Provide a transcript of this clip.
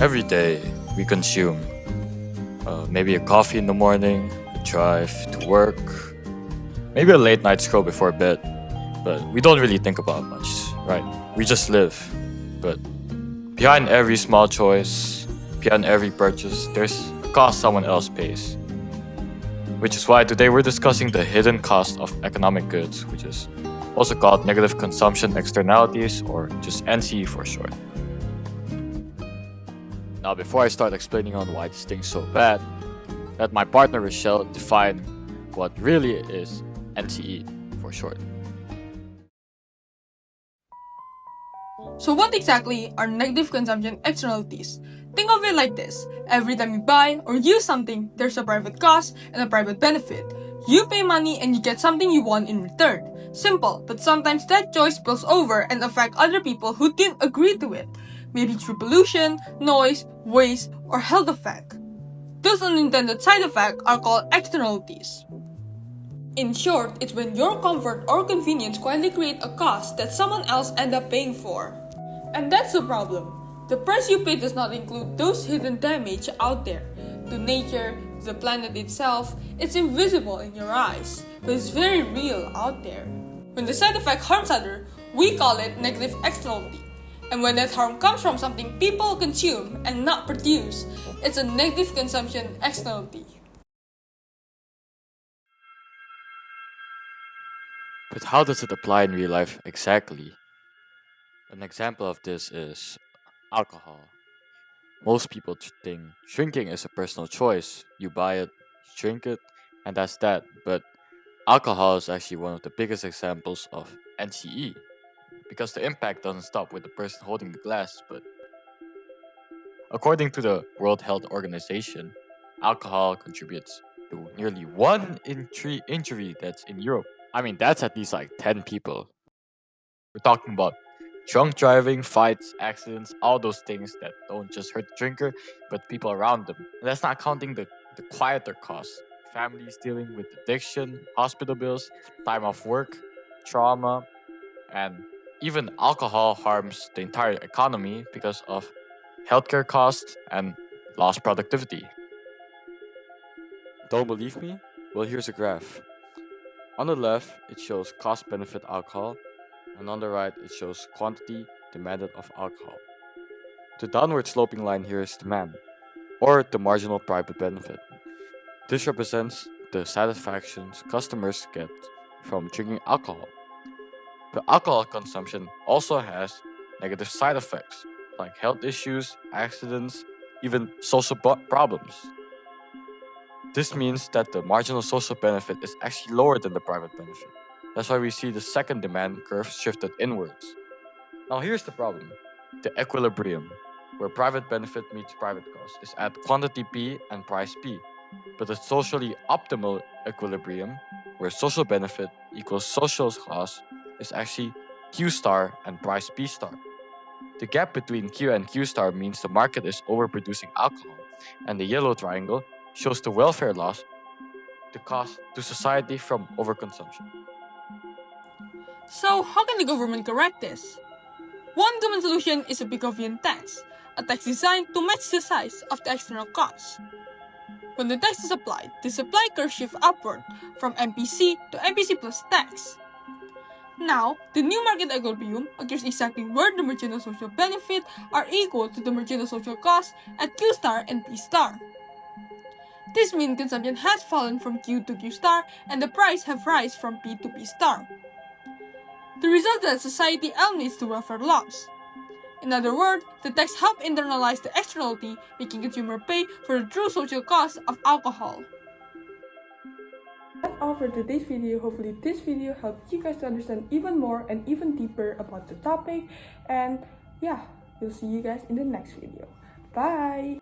Every day we consume maybe a coffee in the morning, a drive to work, maybe a late night scroll before bed, but we don't really think about much, right? We just live. But behind every small choice, behind every purchase, there's a cost someone else pays. Which is why today we're discussing the hidden cost of economic goods, which is also called negative consumption externalities, or just NCE for short. Now, before I start explaining on why this thing's so bad, let my partner Rochelle define what really is NCE for short. So what exactly are negative consumption externalities? Think of it like this. Every time you buy or use something, there's a private cost and a private benefit. You pay money and you get something you want in return. Simple, but sometimes that choice spills over and affects other people who didn't agree to it. Maybe through pollution, noise, waste, or health effect. Those unintended side effects are called externalities. In short, it's when your comfort or convenience quietly create a cost that someone else ends up paying for. And that's the problem. The price you pay does not include those hidden damage out there. To nature, to the planet itself, it's invisible in your eyes, but it's very real out there. When the side effect harms others, we call it negative externality. And when that harm comes from something people consume and not produce, it's a negative consumption externality. But how does it apply in real life exactly? An example of this is alcohol. Most people think drinking is a personal choice. You buy it, you drink it, and that's that. But alcohol is actually one of the biggest examples of NCE because the impact doesn't stop with the person holding the glass, but according to the World Health Organization, alcohol contributes to nearly 1 in 3 injury deaths in Europe. I mean, that's at least like 10 people. We're talking about drunk driving, fights, accidents, all those things that don't just hurt the drinker, but people around them. And that's not counting the quieter costs. Families dealing with addiction, hospital bills, time off work, trauma, and even alcohol harms the entire economy because of healthcare costs and lost productivity. Don't believe me? Well, here's a graph. On the left, it shows cost benefit alcohol, and on the right, it shows quantity demanded of alcohol. The downward sloping line here is demand, or the marginal private benefit. This represents the satisfactions customers get from drinking alcohol. But alcohol consumption also has negative side effects, like health issues, accidents, even social problems. This means that the marginal social benefit is actually lower than the private benefit. That's why we see the second demand curve shifted inwards. Now here's the problem. The equilibrium, where private benefit meets private cost, is at quantity P and price P. But the socially optimal equilibrium, where social benefit equals social cost, is actually Q star and price P star. The gap between Q and Q star means the market is overproducing alcohol, and the yellow triangle shows the welfare loss, the cost to society from overconsumption. So how can the government correct this? One common solution is a Pickovian tax, a tax designed to match the size of the external cost. When the tax is applied, the supply curve shifts upward from MPC to MPC plus tax. Now, the new market equilibrium occurs exactly where the marginal social benefit are equal to the marginal social cost at Q star and P star. This means consumption has fallen from Q to Q star and the price have risen from P to P star. The result is that society eliminates the welfare loss. In other words, the tax helps internalize the externality, making consumers pay for the true social cost of alcohol. That's all for today's video. Hopefully this video helped you guys to understand even more and even deeper about the topic. And yeah, we'll see you guys in the next video. Bye!